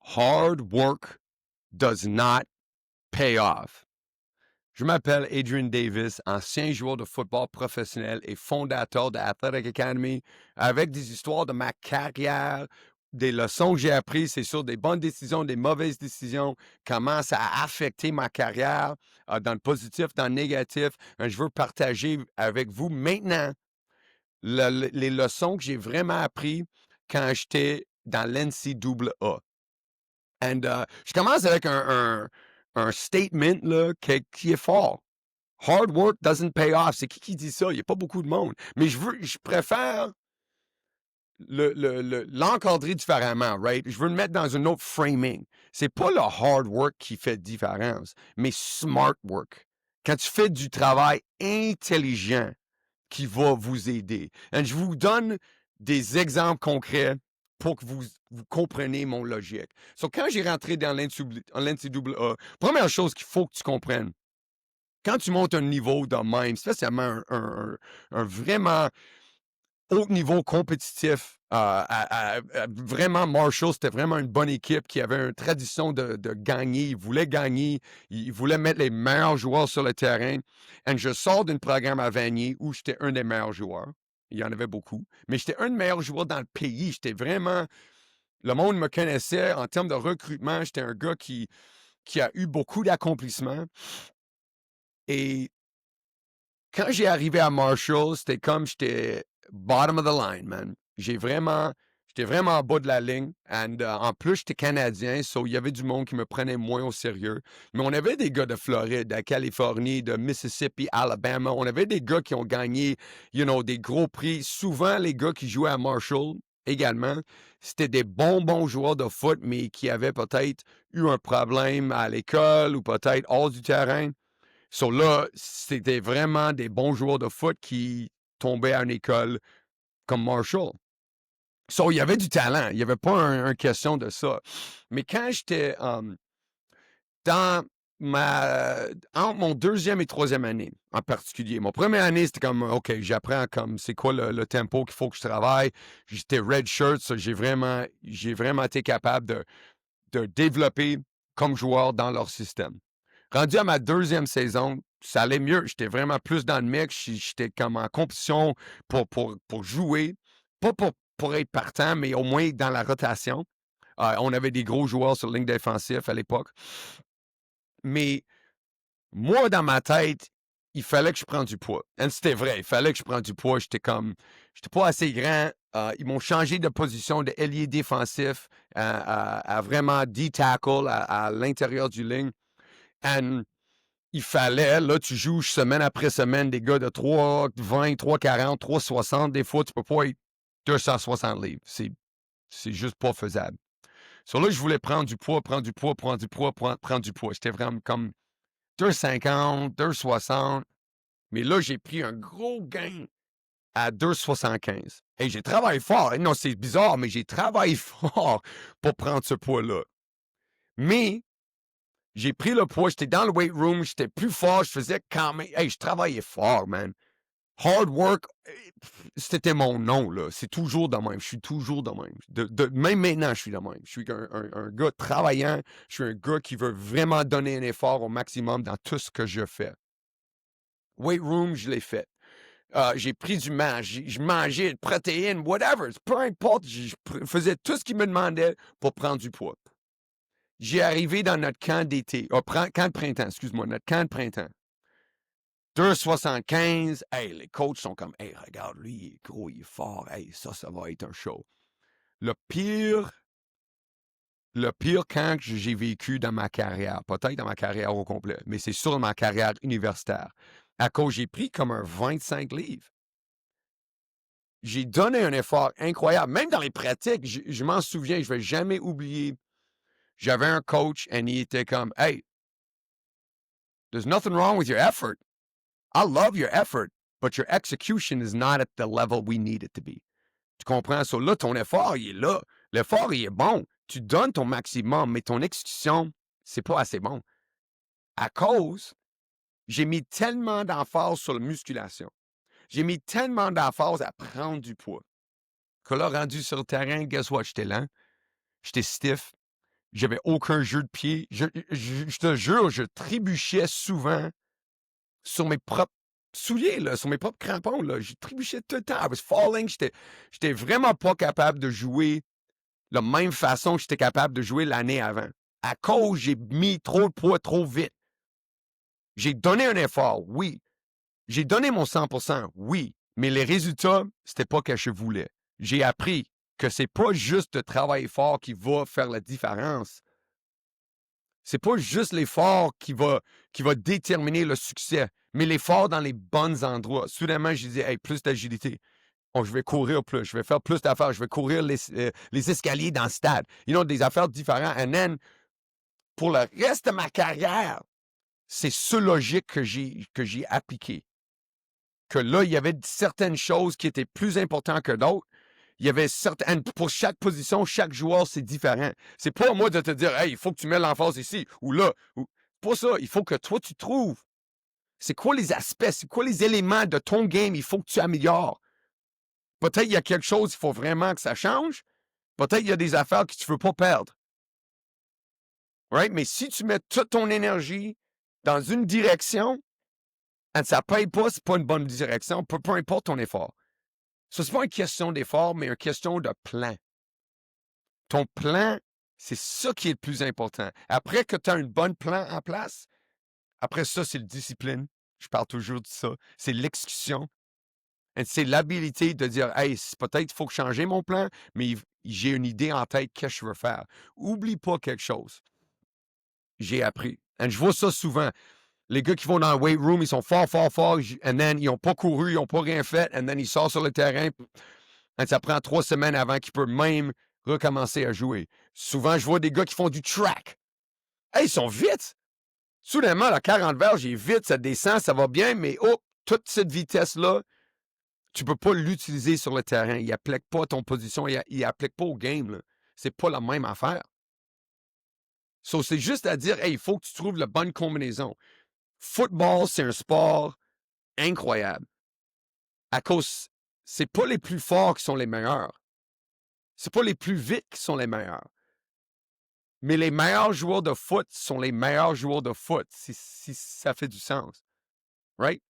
Hard work does not pay off. Je m'appelle Adrian Davis, ancien joueur de football professionnel et fondateur de Athletic Academy, avec des histoires de ma carrière, des leçons que j'ai apprises, c'est sûr, des bonnes décisions, des mauvaises décisions, comment ça a affecté ma carrière, dans le positif, dans le négatif. Je veux partager avec vous maintenant les leçons que j'ai vraiment apprises quand j'étais dans l'NCAA. Je commence avec un statement là, qui est fort. Hard work doesn't pay off. C'est qui dit ça? Il n'y a pas beaucoup de monde. Mais je préfère l'encadrer différemment, right? Je veux le mettre dans un autre framing. C'est pas le hard work qui fait différence, mais smart work. Quand tu fais du travail intelligent qui va vous aider. Et je vous donne des exemples concrets pour que vous compreniez mon logique. So, quand j'ai rentré dans l'NCAA, première chose qu'il faut que tu comprennes, quand tu montes un niveau de même, spécialement un vraiment haut niveau compétitif, vraiment Marshall, c'était vraiment une bonne équipe qui avait une tradition de gagner. Ils voulaient gagner, ils voulaient mettre les meilleurs joueurs sur le terrain. Et je sors d'un programme à Vanier où j'étais un des meilleurs joueurs. Il y en avait beaucoup. Mais j'étais un des meilleurs joueurs dans le pays. J'étais vraiment... Le monde me connaissait en termes de recrutement. J'étais un gars qui a eu beaucoup d'accomplissements. Et quand j'ai arrivé à Marshall, c'était comme j'étais bottom of the line, man. J'étais vraiment en bas de la ligne. En plus, j'étais Canadien, so il y avait du monde qui me prenait moins au sérieux. Mais on avait des gars de Floride, de Californie, de Mississippi, Alabama. On avait des gars qui ont gagné, des gros prix. Souvent, les gars qui jouaient à Marshall également, c'était des bons joueurs de foot, mais qui avaient peut-être eu un problème à l'école ou peut-être hors du terrain. So là, c'était vraiment des bons joueurs de foot qui tombaient à une école comme Marshall. So, il y avait du talent. Il n'y avait pas un question de ça. Mais quand j'étais dans entre mon deuxième et troisième année, en particulier. Mon première année, c'était comme, OK, j'apprends comme c'est quoi le tempo qu'il faut que je travaille. J'étais red shirt, so j'ai vraiment été capable de développer comme joueur dans leur système. Rendu à ma deuxième saison, ça allait mieux. J'étais vraiment plus dans le mix. J'étais comme en compétition pour jouer. Pas pour être partant, mais au moins dans la rotation. On avait des gros joueurs sur la ligne défensive à l'époque. Mais moi, dans ma tête, il fallait que je prenne du poids. Et c'était vrai, il fallait que je prenne du poids. J'étais pas assez grand. Ils m'ont changé de position de ailier défensif à vraiment D-tackle à l'intérieur du ligne. And il fallait, là, tu joues semaine après semaine des gars de 3,20, 3,40, 3,60. Des fois, tu peux pas être 260 livres. C'est juste pas faisable. So là, je voulais prendre du poids. J'étais vraiment comme 2,50, 2,60. Mais là, j'ai pris un gros gain à 2,75. Et j'ai travaillé fort. Non, c'est bizarre, mais j'ai travaillé fort pour prendre ce poids-là. Mais j'ai pris le poids, j'étais dans le weight room, j'étais plus fort, je faisais quand même... Hey, je travaillais fort, man. Hard work, c'était mon nom, là. C'est toujours de même. Je suis toujours de même. Même maintenant, je suis de même. Je suis un gars travaillant. Je suis un gars qui veut vraiment donner un effort au maximum dans tout ce que je fais. Weight room, je l'ai fait. J'ai pris du je mangeais de protéines, whatever. Peu importe, je faisais tout ce qu'il me demandait pour prendre du poids. J'ai arrivé dans notre camp d'été. Camp de printemps, excuse-moi, notre camp de printemps. 2,75. Hey, les coachs sont comme, hey, regarde, lui, il est gros, il est fort. Hey, ça va être un show. Le pire camp que j'ai vécu dans ma carrière, peut-être dans ma carrière au complet, mais c'est sûr dans ma carrière universitaire, à cause j'ai pris comme un 25 livres. J'ai donné un effort incroyable. Même dans les pratiques, je m'en souviens, je ne vais jamais oublier. J'avais un coach et il était comme, hey, there's nothing wrong with your effort. I love your effort, but your execution is not at the level we need it to be. Tu comprends? So là, ton effort, il est là. L'effort, il est bon. Tu donnes ton maximum, mais ton exécution, c'est pas assez bon. À cause, j'ai mis tellement d'emphase sur la musculation. J'ai mis tellement d'emphase à prendre du poids. Que là, rendu sur le terrain, guess what? J'étais lent. J'étais stiff. J'avais aucun jeu de pied. Je te jure, je trébuchais souvent sur mes propres souliers, là, sur mes propres crampons. Là. Je trébuchais tout le temps. I was falling. J'étais vraiment pas capable de jouer de la même façon que j'étais capable de jouer l'année avant. À cause, j'ai mis trop de poids trop vite. J'ai donné un effort, oui. J'ai donné mon 100%, oui. Mais les résultats, c'était pas ce que je voulais. J'ai appris que c'est pas juste le travail fort qui va faire la différence. C'est pas juste l'effort qui va déterminer le succès, mais l'effort dans les bons endroits. Soudainement, j'ai dit, hey, plus d'agilité. Oh, je vais courir plus, je vais faire plus d'affaires, je vais courir les escaliers dans le stade. Des affaires différentes. And then, pour le reste de ma carrière, c'est ce logique que j'ai appliqué. Que là, il y avait certaines choses qui étaient plus importantes que d'autres. Il y avait certaines, pour chaque position, chaque joueur, c'est différent. C'est pas à moi de te dire, hey, il faut que tu mets l'emphase ici ou là. Pour ça, il faut que toi, tu trouves. C'est quoi les aspects, c'est quoi les éléments de ton game, il faut que tu améliores. Peut-être il y a quelque chose, il faut vraiment que ça change. Peut-être il y a des affaires que tu ne veux pas perdre. Right? Mais si tu mets toute ton énergie dans une direction, et ça ne paye pas, ce n'est pas une bonne direction, peu importe ton effort. Ce n'est pas une question d'effort, mais une question de plan. Ton plan, c'est ça qui est le plus important. Après que tu as un bon plan en place, après ça, c'est la discipline. Je parle toujours de ça. C'est l'exécution. C'est l'habilité de dire, hey, peut-être qu'il faut changer mon plan, mais j'ai une idée en tête, qu'est-ce que je veux faire. Oublie pas quelque chose. J'ai appris. Et je vois ça souvent. Les gars qui vont dans le weight room, ils sont forts, and then ils n'ont pas couru, ils n'ont pas rien fait, and then ils sortent sur le terrain. Et ça prend 3 semaines avant qu'ils peuvent même recommencer à jouer. Souvent, je vois des gars qui font du track. Hey, ils sont vite. Soudainement, la 40 verges est vite, ça descend, ça va bien, mais toute cette vitesse-là, tu ne peux pas l'utiliser sur le terrain. Il n'applique pas à ton position, il n'applique pas au game. C'est pas la même affaire. So, c'est juste à dire, hey, il faut que tu trouves la bonne combinaison. Football, c'est un sport incroyable. À cause, c'est pas les plus forts qui sont les meilleurs. C'est pas les plus vite qui sont les meilleurs. Mais les meilleurs joueurs de foot sont les meilleurs joueurs de foot, si ça fait du sens. Right?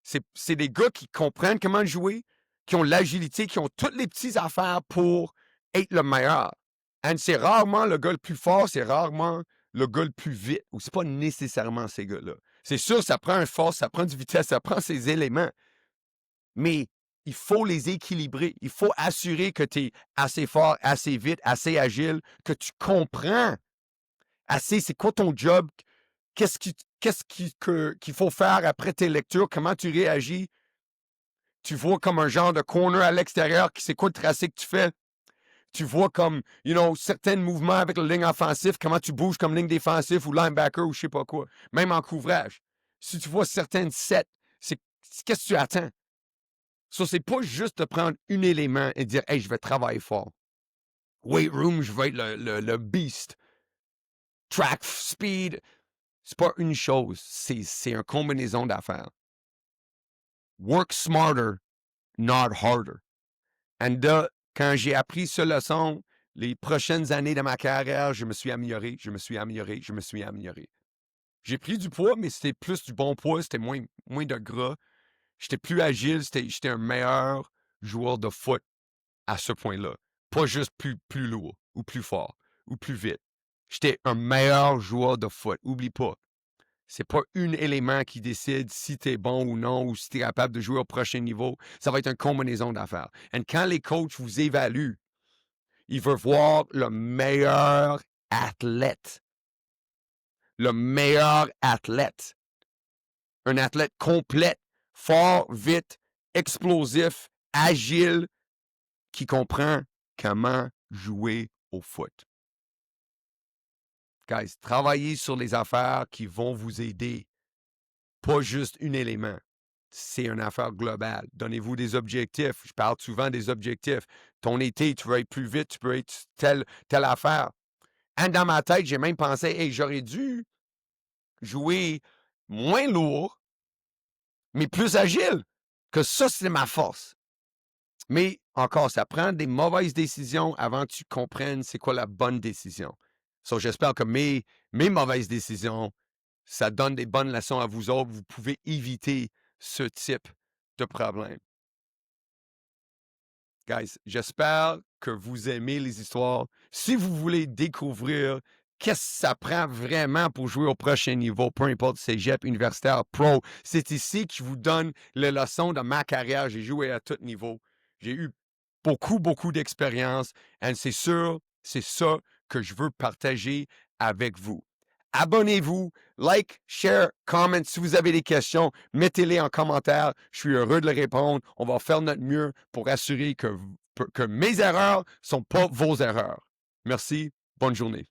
C'est des gars qui comprennent comment jouer, qui ont l'agilité, qui ont toutes les petites affaires pour être le meilleur. Et c'est rarement le gars le plus fort, c'est rarement le gars le plus vite. Ou c'est pas nécessairement ces gars-là. C'est sûr, ça prend une force, ça prend du vitesse, ça prend ces éléments. Mais il faut les équilibrer. Il faut assurer que tu es assez fort, assez vite, assez agile, que tu comprends assez c'est quoi ton job, qu'est-ce qu'il faut faire après tes lectures, comment tu réagis. Tu vois comme un genre de corner à l'extérieur, c'est quoi le tracé que tu fais. Tu vois comme, certains mouvements avec la ligne offensive, comment tu bouges comme ligne défensive ou linebacker ou je sais pas quoi. Même en couvrage. Si tu vois certaines sets, qu'est-ce que tu attends? Ça, c'est pas juste de prendre un élément et dire, hey, je vais travailler fort. Weight room, je vais être le beast. Track, speed. C'est pas une chose, c'est une combinaison d'affaires. Work smarter, not harder. And quand j'ai appris cette leçon, les prochaines années de ma carrière, je me suis amélioré. J'ai pris du poids, mais c'était plus du bon poids, c'était moins de gras. J'étais plus agile, j'étais un meilleur joueur de foot à ce point-là. Pas juste plus lourd, ou plus fort, ou plus vite. J'étais un meilleur joueur de foot. Oublie pas. C'est pas un élément qui décide si tu es bon ou non, ou si tu es capable de jouer au prochain niveau. Ça va être une combinaison d'affaires. Et quand les coachs vous évaluent, ils veulent voir le meilleur athlète. Le meilleur athlète. Un athlète complet, fort, vite, explosif, agile, qui comprend comment jouer au foot. Guys, travaillez sur les affaires qui vont vous aider. Pas juste un élément. C'est une affaire globale. Donnez-vous des objectifs. Je parle souvent des objectifs. Ton été, tu veux être plus vite, tu peux être telle affaire. Et dans ma tête, j'ai même pensé, hey, j'aurais dû jouer moins lourd, mais plus agile. Que ça, c'est ma force. Mais encore, ça prend des mauvaises décisions avant que tu comprennes c'est quoi la bonne décision. So, j'espère que mes mauvaises décisions, ça donne des bonnes leçons à vous autres. Vous pouvez éviter ce type de problème. Guys, j'espère que vous aimez les histoires. Si vous voulez découvrir qu'est-ce que ça prend vraiment pour jouer au prochain niveau, peu importe cégep, universitaire, pro, c'est ici que je vous donne les leçons de ma carrière. J'ai joué à tout niveau. J'ai eu beaucoup d'expérience. Et c'est sûr, c'est ça que je veux partager avec vous. Abonnez-vous, like, share, comment. Si vous avez des questions, mettez-les en commentaire. Je suis heureux de les répondre. On va faire notre mieux pour assurer que mes erreurs ne sont pas vos erreurs. Merci. Bonne journée.